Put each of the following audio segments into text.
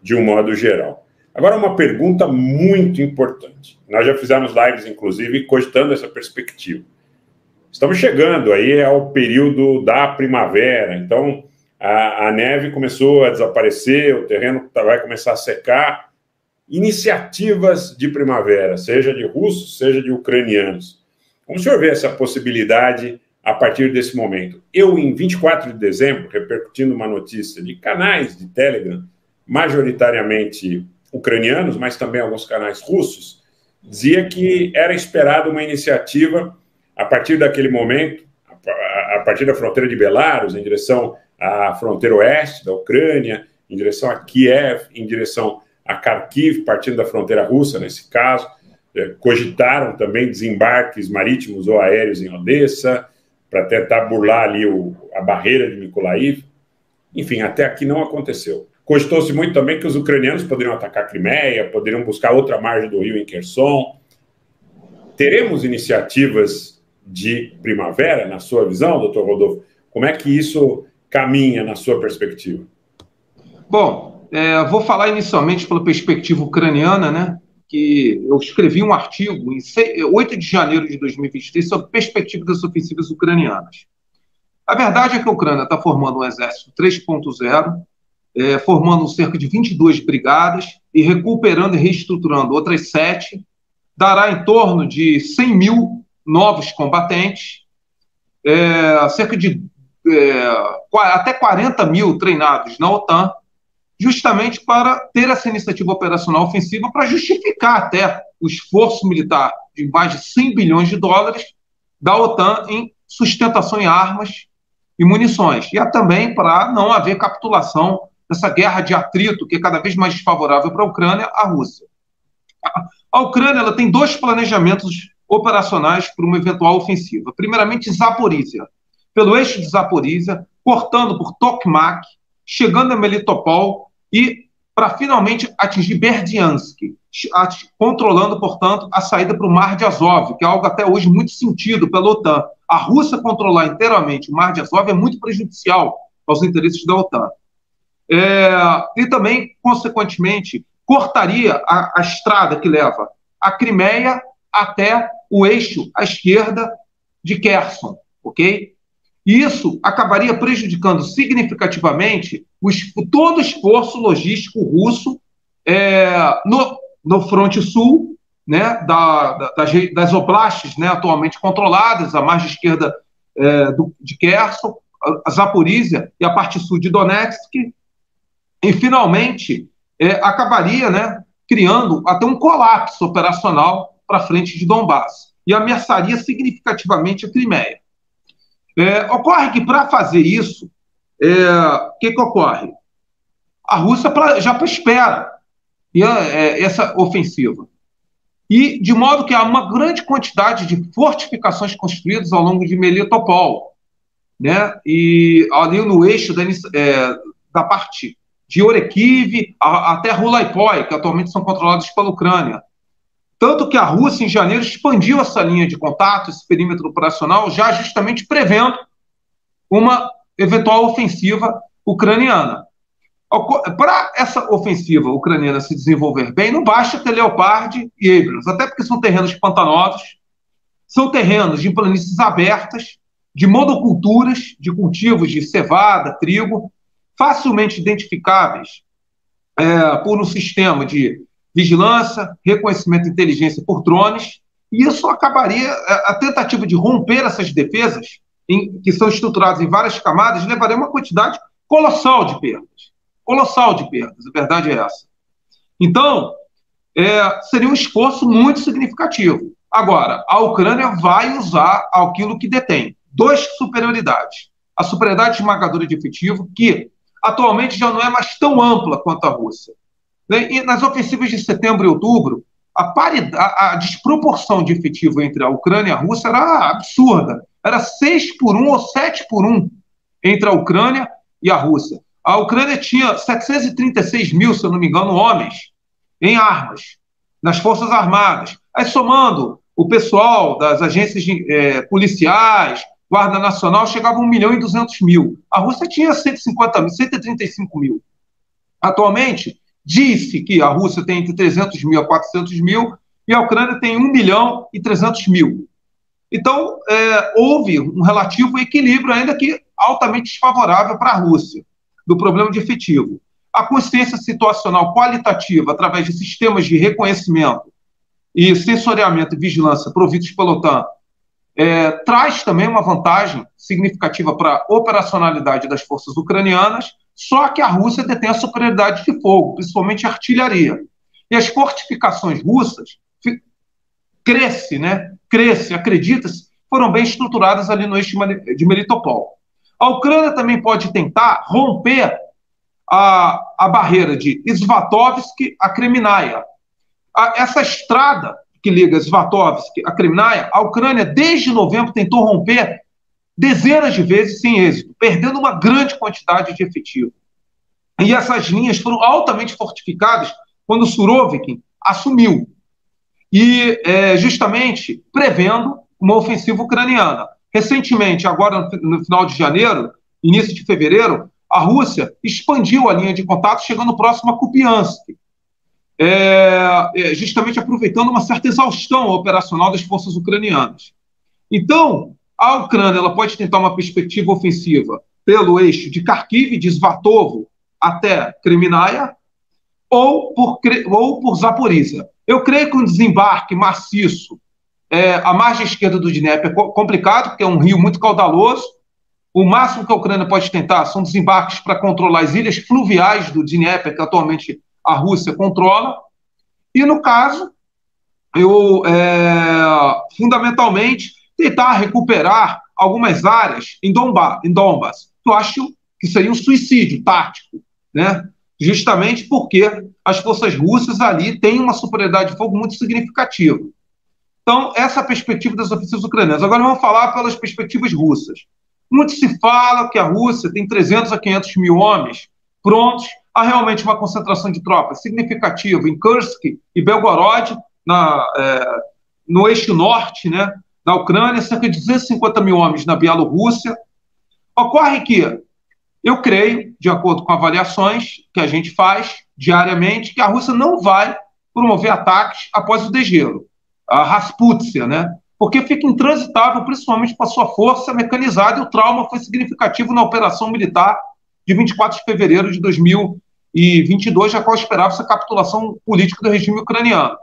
de um modo geral. Agora, uma pergunta muito importante. Nós já fizemos lives, inclusive, cogitando essa perspectiva. Estamos chegando aí ao período da primavera, então a neve começou a desaparecer, o terreno vai começar a secar. Iniciativas de primavera, seja de russos, seja de ucranianos. Como o senhor vê essa possibilidade a partir desse momento? Eu, em 24 de dezembro, repercutindo uma notícia de canais de Telegram, majoritariamente ucranianos, mas também alguns canais russos, dizia que era esperada uma iniciativa a partir daquele momento, a partir da fronteira de Belarus, em direção à fronteira oeste da Ucrânia, em direção a Kiev, em direção a Kharkiv, partindo da fronteira russa, nesse caso. Cogitaram também desembarques marítimos ou aéreos em Odessa, para tentar burlar ali a barreira de Mykolaiv. Enfim, até aqui não aconteceu. Cogitou-se muito também que os ucranianos poderiam atacar a Crimeia, poderiam buscar outra margem do rio em Kherson. Teremos iniciativas de primavera, na sua visão, doutor Rodolfo? Como é que isso caminha na sua perspectiva? Bom, vou falar inicialmente pela perspectiva ucraniana, né? Que eu escrevi um artigo em 8 de janeiro de 2023 sobre a perspectiva das ofensivas ucranianas. A verdade é que a Ucrânia está formando um exército 3.0, formando cerca de 22 brigadas e recuperando e reestruturando outras 7, dará em torno de 100 mil novos combatentes, cerca de até 40 mil treinados na OTAN, justamente para ter essa iniciativa operacional ofensiva para justificar até o esforço militar de mais de 100 bilhões de dólares da OTAN em sustentação em armas e munições. E também para não haver capitulação dessa guerra de atrito que é cada vez mais desfavorável para a Ucrânia, a Rússia. A Ucrânia ela tem 2 planejamentos operacionais para uma eventual ofensiva. Primeiramente, Zaporízia, pelo eixo de Zaporízia, cortando por Tokmak, chegando a Melitopol e para finalmente atingir Berdiansk, controlando, portanto, a saída para o Mar de Azov, que é algo até hoje muito sentido pela OTAN. A Rússia controlar inteiramente o Mar de Azov é muito prejudicial aos interesses da OTAN. E também, consequentemente, cortaria a estrada que leva a Crimeia até o eixo à esquerda de Kherson, ok? E isso acabaria prejudicando significativamente todo o esforço logístico russo no fronte sul, né, das oblastes, né, atualmente controladas, a margem esquerda de Kherson, a Zaporízia e a parte sul de Donetsk, e finalmente acabaria, né, criando até um colapso operacional para a frente de Donbass e ameaçaria significativamente a Crimeia. Ocorre que, para fazer isso, o que ocorre? A Rússia já espera essa ofensiva. E de modo que há uma grande quantidade de fortificações construídas ao longo de Melitopol, né? E ali no eixo da parte de Orekiv até Rulaipói, que atualmente são controlados pela Ucrânia. Tanto que a Rússia, em janeiro, expandiu essa linha de contato, esse perímetro operacional, já justamente prevendo uma eventual ofensiva ucraniana. Para essa ofensiva ucraniana se desenvolver bem, não basta ter Leopard e Abrams, até porque são terrenos pantanosos, são terrenos de planícies abertas, de monoculturas, de cultivos de cevada, trigo, facilmente identificáveis por um sistema de vigilância, reconhecimento de inteligência por drones, e isso acabaria, a tentativa de romper essas defesas, que são estruturadas em várias camadas, levaria uma quantidade colossal de perdas. Colossal de perdas, a verdade é essa. Então, seria um esforço muito significativo. Agora, a Ucrânia vai usar aquilo que detém. 2 superioridades. A superioridade esmagadora de efetivo, que atualmente já não é mais tão ampla quanto a Rússia. E nas ofensivas de setembro e outubro, a desproporção de efetivo entre a Ucrânia e a Rússia era absurda. Era 6-1 ou 7-1 entre a Ucrânia e a Rússia. A Ucrânia tinha 736 mil, se eu não me engano, homens em armas, nas Forças Armadas. Aí, somando o pessoal das agências policiais, Guarda Nacional, chegava a 1.200.000. A Rússia tinha 150 mil, 135 mil. Atualmente, Disse que a Rússia tem entre 300 mil a 400 mil e a Ucrânia tem 1 milhão e 300 mil. Então, houve um relativo equilíbrio, ainda que altamente desfavorável para a Rússia, do problema de efetivo. A consciência situacional qualitativa, através de sistemas de reconhecimento e sensoriamento e vigilância providos pela OTAN, traz também uma vantagem significativa para a operacionalidade das forças ucranianas, só que a Rússia detém a superioridade de fogo, principalmente a artilharia. E as fortificações russas cresce, acredita-se, foram bem estruturadas ali no eixo de Melitopol. A Ucrânia também pode tentar romper a barreira de Svatovsk a Kremnaia. Essa estrada que liga Svatovsk a Kremnaia, a Ucrânia, desde novembro, tentou romper dezenas de vezes sem êxito, perdendo uma grande quantidade de efetivo. E essas linhas foram altamente fortificadas quando Surovikin assumiu, e justamente prevendo uma ofensiva ucraniana. Recentemente, agora no final de janeiro, início de fevereiro, a Rússia expandiu a linha de contato, chegando próximo a Kupiansk, justamente aproveitando uma certa exaustão operacional das forças ucranianas. Então, a Ucrânia ela pode tentar uma perspectiva ofensiva pelo eixo de Kharkiv, de Svatovo até Kremnaia, ou por Zaporizhia. Eu creio que um desembarque maciço à margem esquerda do Dnieper é complicado, porque é um rio muito caudaloso. O máximo que a Ucrânia pode tentar são desembarques para controlar as ilhas fluviais do Dnieper, que atualmente a Rússia controla. E, no caso, fundamentalmente, tentar recuperar algumas áreas em Donbas, que eu acho que seria um suicídio tático, né? Justamente porque as forças russas ali têm uma superioridade de fogo muito significativa. Então, essa é a perspectiva das ofensivas ucranianas. Agora vamos falar pelas perspectivas russas. Muito se fala que a Rússia tem 300 a 500 mil homens prontos a realmente uma concentração de tropas significativa em Kursk e Belgorod, no eixo norte, né, da Ucrânia, cerca de 250 mil homens na Bielorrússia. Ocorre que eu creio, de acordo com avaliações que a gente faz diariamente, que a Rússia não vai promover ataques após o degelo, a Rasputsia, né? Porque fica intransitável, principalmente para a sua força mecanizada, e o trauma foi significativo na operação militar de 24 de fevereiro de 2022, a qual esperava-se a capitulação política do regime ucraniano.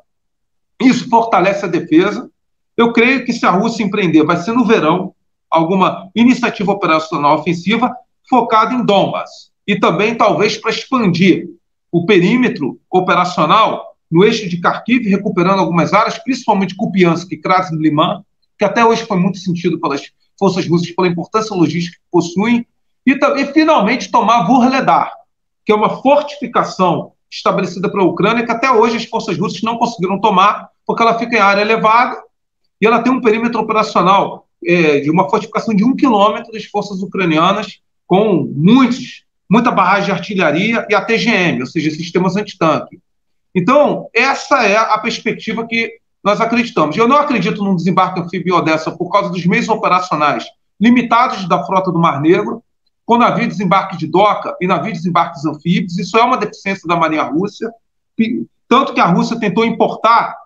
Isso fortalece a defesa. Eu creio que se a Rússia empreender, vai ser no verão, alguma iniciativa operacional ofensiva focada em Donbas, e também talvez para expandir o perímetro operacional no eixo de Kharkiv, recuperando algumas áreas, principalmente Kupiansk e Krasny-Liman, que até hoje foi muito sentido pelas forças russas, pela importância logística que possuem, e também, finalmente, tomar Vuhledar, que é uma fortificação estabelecida pela Ucrânia, que até hoje as forças russas não conseguiram tomar, porque ela fica em área elevada, e ela tem um perímetro operacional de uma fortificação de 1 quilômetro das forças ucranianas, com muita barragem de artilharia e a TGM, ou seja, sistemas antitanque. Então, essa é a perspectiva que nós acreditamos. Eu não acredito num desembarque anfíbio em Odessa por causa dos meios operacionais limitados da frota do Mar Negro, com navio de desembarque de doca e navio de desembarques anfíbios. Isso é uma deficiência da Marinha Russa, tanto que a Rússia tentou importar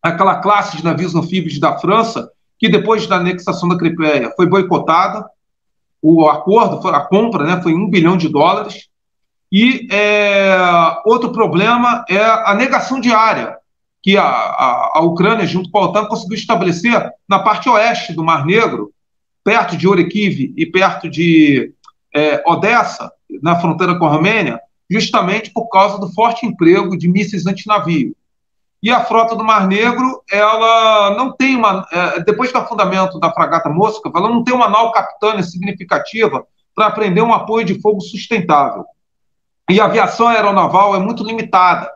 aquela classe de navios anfíbios da França, que depois da anexação da Crimeia foi boicotada. O acordo, a compra, né, foi $1 bilhão. E outro problema é a negação de área que a Ucrânia, junto com a OTAN, conseguiu estabelecer na parte oeste do Mar Negro, perto de Orekiv e perto de Odessa, na fronteira com a Romênia, justamente por causa do forte emprego de mísseis antinavio. E a frota do Mar Negro, ela não tem depois do afundamento da fragata Moskva, ela não tem uma nau capitânia significativa para prender um apoio de fogo sustentável. E a aviação aeronaval é muito limitada.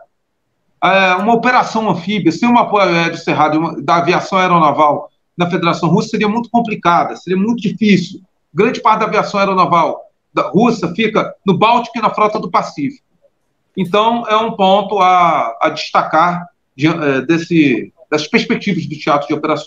Uma operação anfíbia, sem um apoio aéreo cerrado da aviação aeronaval da Federação Russa seria muito complicada, seria muito difícil. Grande parte da aviação aeronaval russa fica no Báltico e na frota do Pacífico. Então, é um ponto a destacar das perspectivas do teatro de operações.